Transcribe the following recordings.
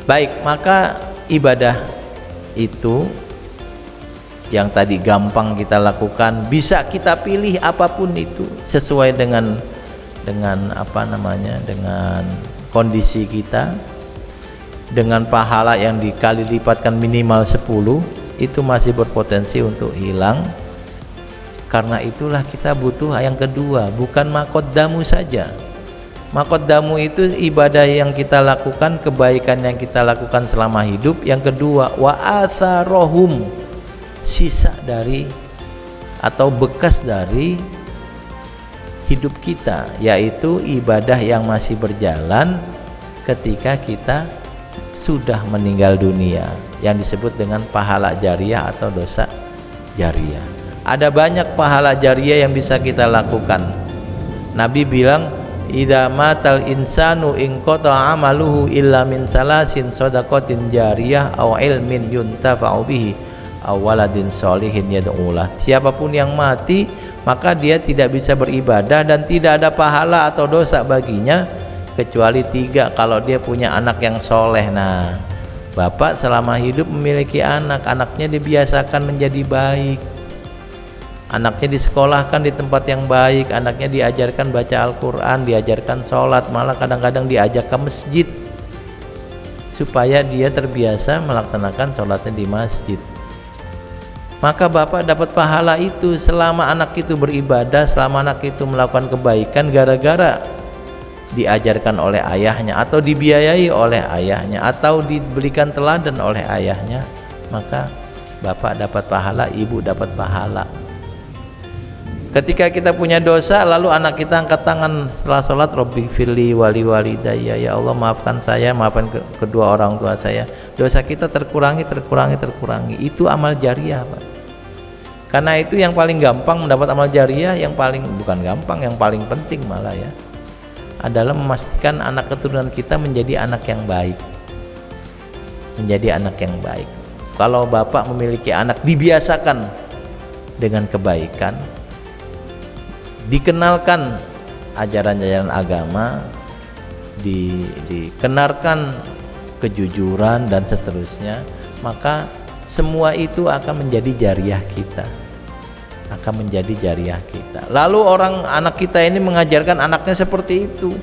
Baik, maka ibadah itu yang tadi gampang kita lakukan, bisa kita pilih apapun itu sesuai dengan apa namanya, dengan kondisi kita, dengan pahala yang dikali lipatkan minimal 10, itu masih berpotensi untuk hilang. Karena itulah kita butuh yang kedua, bukan maqaddamu saja. Maqaddamu itu ibadah yang kita lakukan, kebaikan yang kita lakukan selama hidup. Yang kedua, wa atharohum, sisa dari atau bekas dari hidup kita, yaitu ibadah yang masih berjalan ketika kita sudah meninggal dunia, yang disebut dengan pahala jariyah atau dosa jariyah. Ada banyak pahala jariyah yang bisa kita lakukan. Nabi bilang, idza matal insanu in qata'a amaluhu illa min salasin shadaqatin jariyah aw ilmin yuntafa'u bihi aw waladin sholihin yad'ulah. Siapapun yang mati, maka dia tidak bisa beribadah dan tidak ada pahala atau dosa baginya kecuali 3, kalau dia punya anak yang soleh. Nah, bapak selama hidup memiliki anak, anaknya dibiasakan menjadi baik, anaknya disekolahkan di tempat yang baik, anaknya diajarkan baca Al-Quran, diajarkan sholat, malah kadang-kadang diajak ke masjid supaya dia terbiasa melaksanakan sholatnya di masjid. Maka bapak dapat pahala itu selama anak itu beribadah, selama anak itu melakukan kebaikan gara-gara diajarkan oleh ayahnya atau dibiayai oleh ayahnya atau diberikan teladan oleh ayahnya, maka bapak dapat pahala, ibu dapat pahala. Ketika kita punya dosa lalu anak kita angkat tangan setelah sholat, Rabbighfirli wali walidayya, ya Allah maafkan saya, maafkan kedua orang tua saya, dosa kita terkurangi, itu amal jariyah, Pak. Karena itu yang paling gampang mendapat amal jariyah, yang paling bukan gampang, yang paling penting malah ya, adalah memastikan anak keturunan kita menjadi anak yang baik, menjadi anak yang baik. Kalau bapak memiliki anak, dibiasakan dengan kebaikan, dikenalkan ajaran-ajaran agama, dikenalkan kejujuran dan seterusnya, maka semua itu akan menjadi jariyah kita, akan menjadi jariyah kita. Lalu anak kita ini mengajarkan anaknya seperti itu,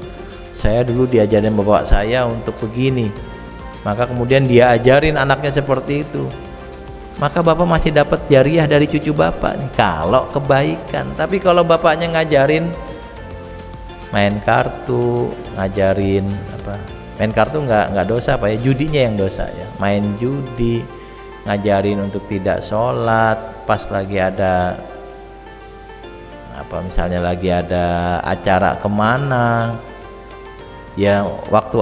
saya dulu diajarin bapak saya untuk begini, maka kemudian dia ajarin anaknya seperti itu, maka bapak masih dapat jariyah dari cucu bapak nih, kalau kebaikan. Tapi kalau bapaknya ngajarin main kartu, ngajarin apa, main kartu nggak dosa Pak ya, judinya yang dosa ya, main judi, ngajarin untuk tidak sholat pas lagi ada apa, misalnya lagi ada acara kemana ya, waktu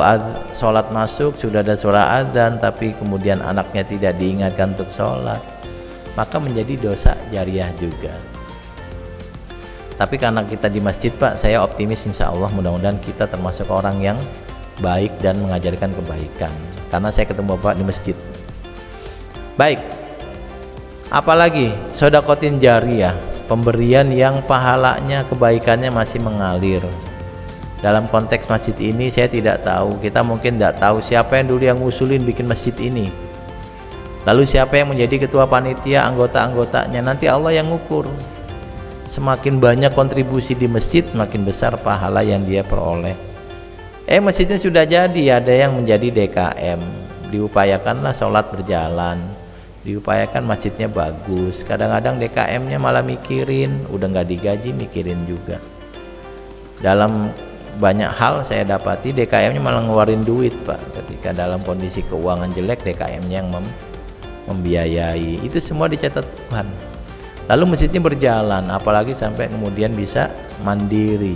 sholat masuk sudah ada suara adzan tapi kemudian anaknya tidak diingatkan untuk sholat, maka menjadi dosa jariyah juga. Tapi karena kita di masjid Pak, saya optimis insya Allah mudah-mudahan kita termasuk orang yang baik dan mengajarkan kebaikan, karena saya ketemu Bapak di masjid. Baik, apalagi shadaqatin jariyah, pemberian yang pahalanya, kebaikannya masih mengalir. Dalam konteks masjid ini saya tidak tahu, kita mungkin tidak tahu siapa yang dulu yang ngusulin bikin masjid ini, lalu siapa yang menjadi ketua panitia, anggota-anggotanya, nanti Allah yang ngukur. Semakin banyak kontribusi di masjid, makin besar pahala yang dia peroleh. Masjidnya sudah jadi, ada yang menjadi DKM, diupayakanlah sholat berjalan, diupayakan masjidnya bagus. Kadang-kadang DKM-nya malah mikirin, udah nggak digaji mikirin juga. Dalam banyak hal saya dapati DKM-nya malah ngeluarin duit Pak, ketika dalam kondisi keuangan jelek DKM-nya yang membiayai. Itu semua dicatat Tuhan. Lalu masjidnya berjalan, apalagi sampai kemudian bisa mandiri.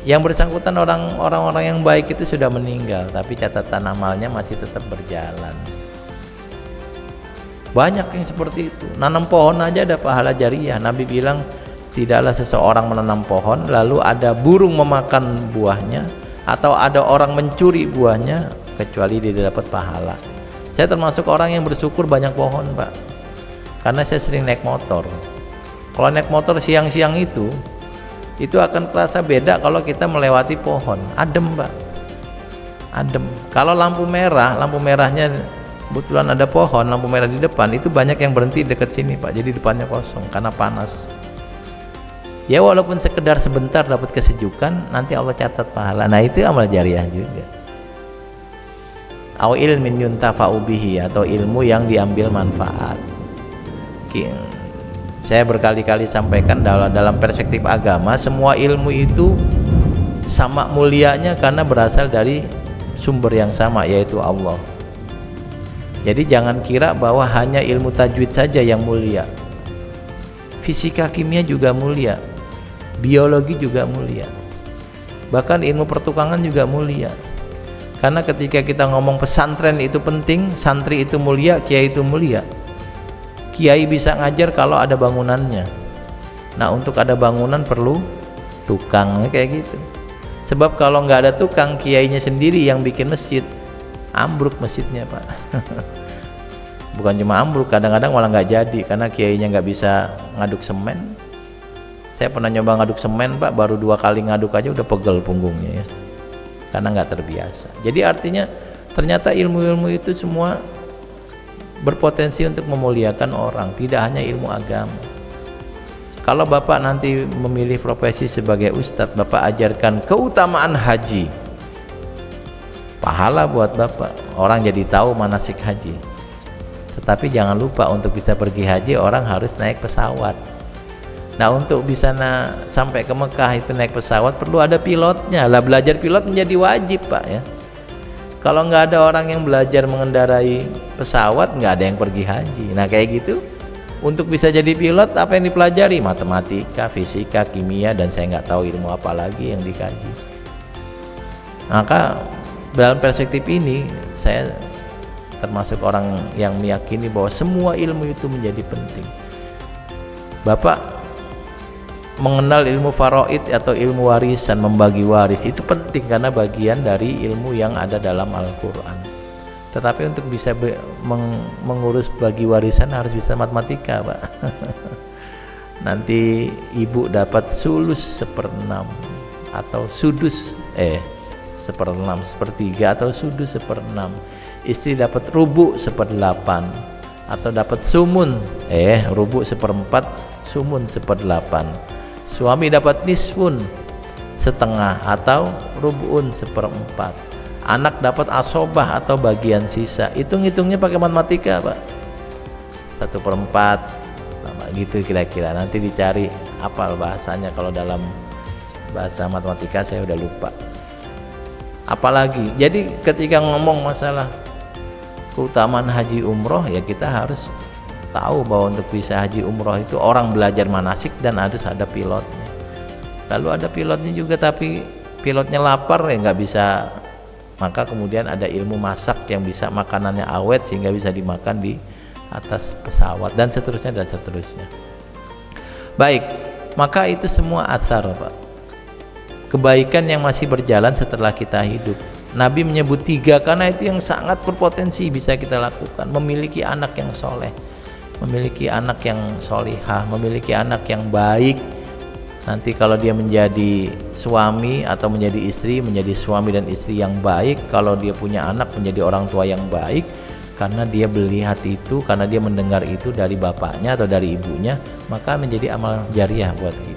Yang bersangkutan orang-orang yang baik itu sudah meninggal, tapi catatan amalnya masih tetap berjalan. Banyak yang seperti itu. Nanam pohon aja ada pahala jariyah. Nabi bilang, tidaklah seseorang menanam pohon lalu ada burung memakan buahnya atau ada orang mencuri buahnya kecuali dia dapat pahala. Saya termasuk orang yang bersyukur banyak pohon Pak, karena saya sering naik motor. Kalau naik motor siang-siang itu akan terasa beda kalau kita melewati pohon adem Pak. adem. Kalau lampu merahnya kebetulan ada pohon, lampu merah di depan, itu banyak yang berhenti dekat sini Pak, jadi depannya kosong karena panas. Ya walaupun sekedar sebentar dapat kesejukan, nanti Allah catat pahala. Nah itu amal jariah juga. Au ilmin yuntafa'u bihi, atau ilmu yang diambil manfaat. Saya berkali-kali sampaikan dalam perspektif agama, semua ilmu itu sama mulianya karena berasal dari sumber yang sama, yaitu Allah. Jadi jangan kira bahwa hanya ilmu tajwid saja yang mulia. Fisika kimia juga mulia, biologi juga mulia, bahkan ilmu pertukangan juga mulia. Karena ketika kita ngomong pesantren itu penting, santri itu mulia, kiai itu mulia. Kiai bisa ngajar kalau ada bangunannya. Nah untuk ada bangunan perlu tukang, kayak gitu. Sebab kalau nggak ada tukang, kiainya sendiri yang bikin masjid, ambruk masjidnya Pak. Bukan cuma ambruk, kadang-kadang malah nggak jadi karena kiainya nggak bisa ngaduk semen. Saya pernah nyoba ngaduk semen Pak, baru 2 kali ngaduk aja udah pegel punggungnya ya, karena nggak terbiasa. Jadi artinya ternyata ilmu-ilmu itu semua berpotensi untuk memuliakan orang, tidak hanya ilmu agama. Kalau Bapak nanti memilih profesi sebagai ustadz, Bapak ajarkan keutamaan haji, pahala buat Bapak, orang jadi tahu manasik haji. Tetapi jangan lupa untuk bisa pergi haji orang harus naik pesawat. Nah untuk bisa sampai ke Mekah itu naik pesawat perlu ada pilotnya. Lah belajar pilot menjadi wajib Pak ya. Kalau nggak ada orang yang belajar mengendarai pesawat, nggak ada yang pergi haji. Nah kayak gitu, untuk bisa jadi pilot apa yang dipelajari? Matematika, fisika, kimia, dan saya nggak tahu ilmu apa lagi yang dikaji. Maka dalam perspektif ini saya termasuk orang yang meyakini bahwa semua ilmu itu menjadi penting. Bapak mengenal ilmu faraid atau ilmu warisan, membagi waris itu penting karena bagian dari ilmu yang ada dalam Al-Quran. Tetapi untuk bisa mengurus bagi warisan harus bisa matematika Pak. Nanti ibu dapat sulus 1/6 atau sudus 1/6, 1/3 atau sudus 1/6. Istri dapat rubu 1/8 atau dapat sumun rubu 1/4, sumun 1/8. Suami dapat nisfun 1/2 atau rubuun 1/4. Anak dapat asobah atau bagian sisa. Hitung-hitungnya pakai matematika Pak. 1/4 gitu kira-kira. Nanti dicari apal bahasanya, kalau dalam bahasa matematika saya udah lupa. Apalagi, jadi ketika ngomong masalah keutamaan haji umroh, ya kita harus tahu bahwa untuk bisa haji umroh itu orang belajar manasik dan harus ada pilotnya. Lalu ada pilotnya juga tapi pilotnya lapar ya nggak bisa, maka kemudian ada ilmu masak yang bisa makanannya awet sehingga bisa dimakan di atas pesawat, dan seterusnya dan seterusnya. Baik, maka itu semua athar Pak, kebaikan yang masih berjalan setelah kita hidup. Nabi menyebut 3 karena itu yang sangat berpotensi bisa kita lakukan. Memiliki anak yang soleh, memiliki anak yang solihah, memiliki anak yang baik. Nanti kalau dia menjadi suami atau menjadi istri, menjadi suami dan istri yang baik. Kalau dia punya anak, menjadi orang tua yang baik, karena dia melihat itu, karena dia mendengar itu dari bapaknya atau dari ibunya, maka menjadi amal jariah buat kita.